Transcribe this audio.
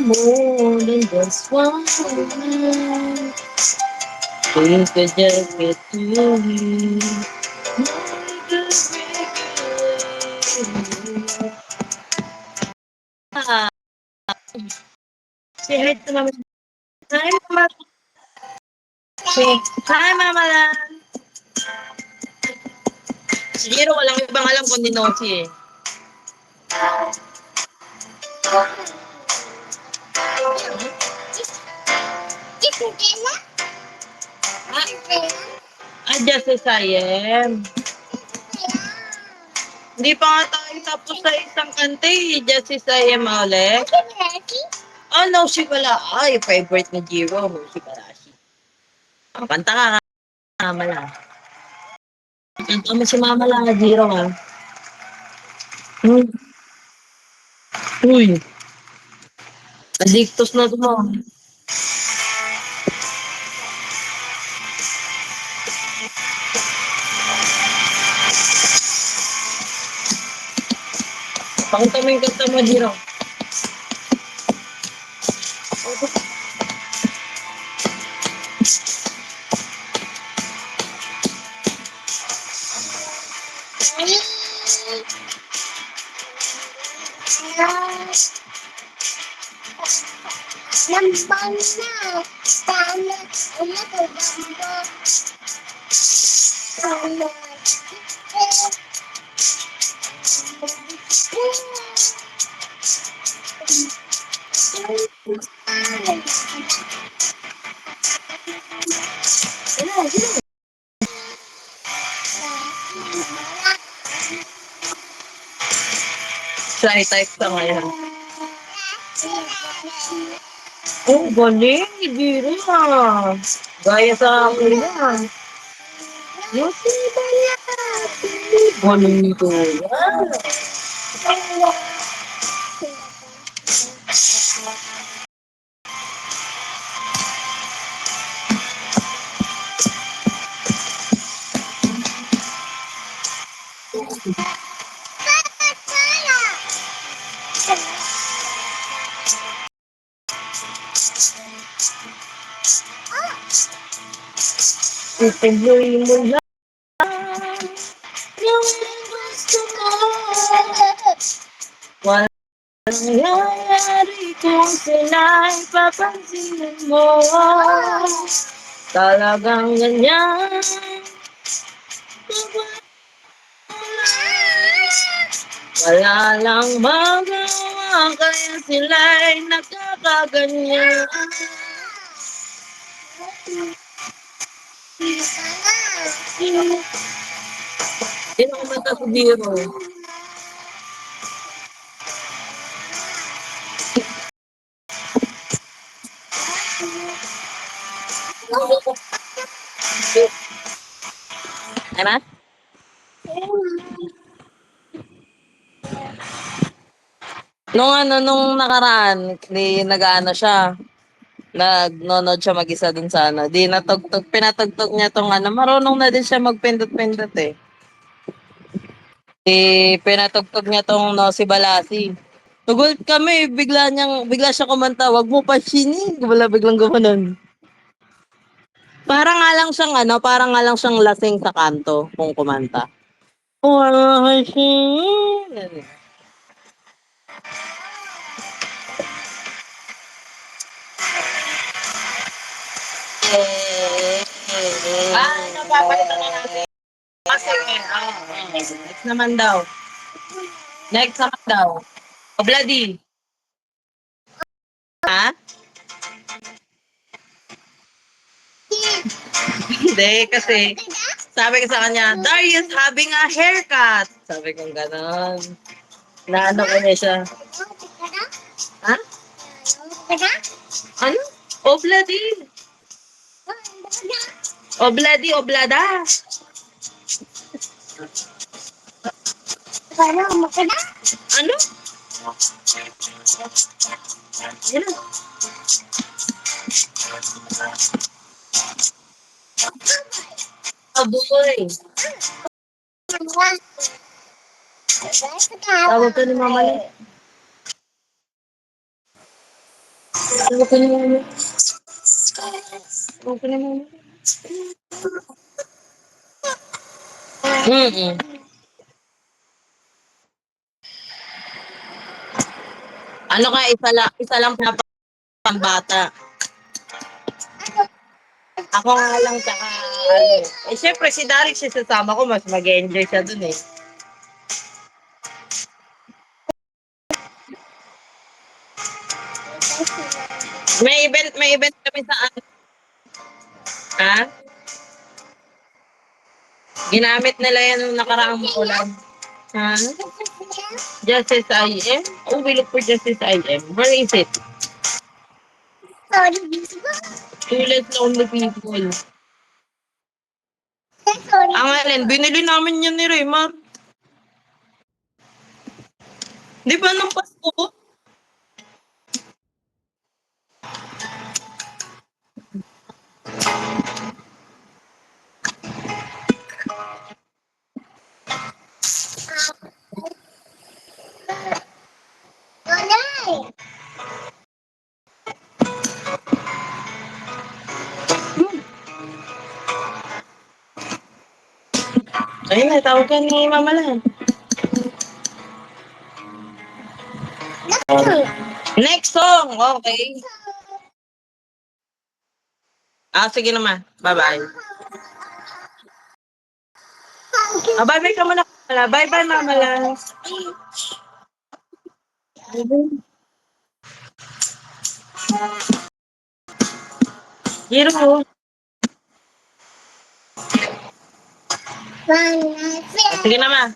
More than just one night. We could just get to it. Ah, say hi to Mama. Hi, Mama. Say, hi, Mama Lan. Si Jiro, walang ibang alam kundi Nosy eh. Just as I am. Hindi pa nga tayo tapos sa isang kante eh. Just as I am ulit. Oh, no, si pala. Ay, favorite ni Jiro. No, si pala. Ang kanta ka, Mama Lan. Kanta mo si Mama Lan, Jiro ha. Uy, adiktos na ito mo. Pakita mo yung kanta mo, Jiro. Lambang na. Tama. Ulit o bambo. Tama. Try type ka ngayon. Oh, galing. Jiro ha. Gaya sa akin yan. Yusi ba yan? Galing nito. Ituloy mo lang yung gusto mo. Walang nangyayari kung sila'y papansinin mo. Talagang ganyan. Wala lang magawa kaya sila'y nakakaganyan. Sino kumanta si Jiro? Ano? Nung nakaraan, di nag-ano siya, nagnonood siya mag-isa dun sa ano. Di natugtog, pinatugtog niya tong ano, marunong na din siya magpindot-pindot eh. Di pinatugtog niya tong no, si Balasi. Nagulat kami, bigla siya kumanta, wag mo pa sinin. Wala biglang gumanon. Parang nga lang siyang lasing sa kanto kung kumanta. Wag mo pa sinin. Napapalitan na natin. Kasi, next naman daw. Next naman daw. O, bloody. Ha? Hindi, kasi sabi ko sa kanya, Darius having a haircut. Sabi ko gano'n. Naano ko niya siya. Ha? Ano? Obladi. Obladi, oblada. Ano? Yan. Aboy. Tawag ka ni Mama Le. Tawag ka ni Mama Le. Tawag ka ni Mama Le. Mm-mm. Ano ka, isa lang pambata. Ako nga lang tsaka ano. Eh, syempre si Derek siya sasama ko, mas mag-enjoy siya dun eh. May event kami sa ano. Ha? Ginamit nila yan nung nakaraang ulan. Ha? Justice IM? Oh, we look for Justice IM. Where is it? Tulad lonely people. Ang alin, binili namin yan ni Raymar. Di ba nung Pasko? Ayun na, tawag ka ni Mama Lan. Next song, okay. Sige naman. Bye-bye. Bye-bye ka muna. Bye-bye, Mama Lan. Hero. Sige naman.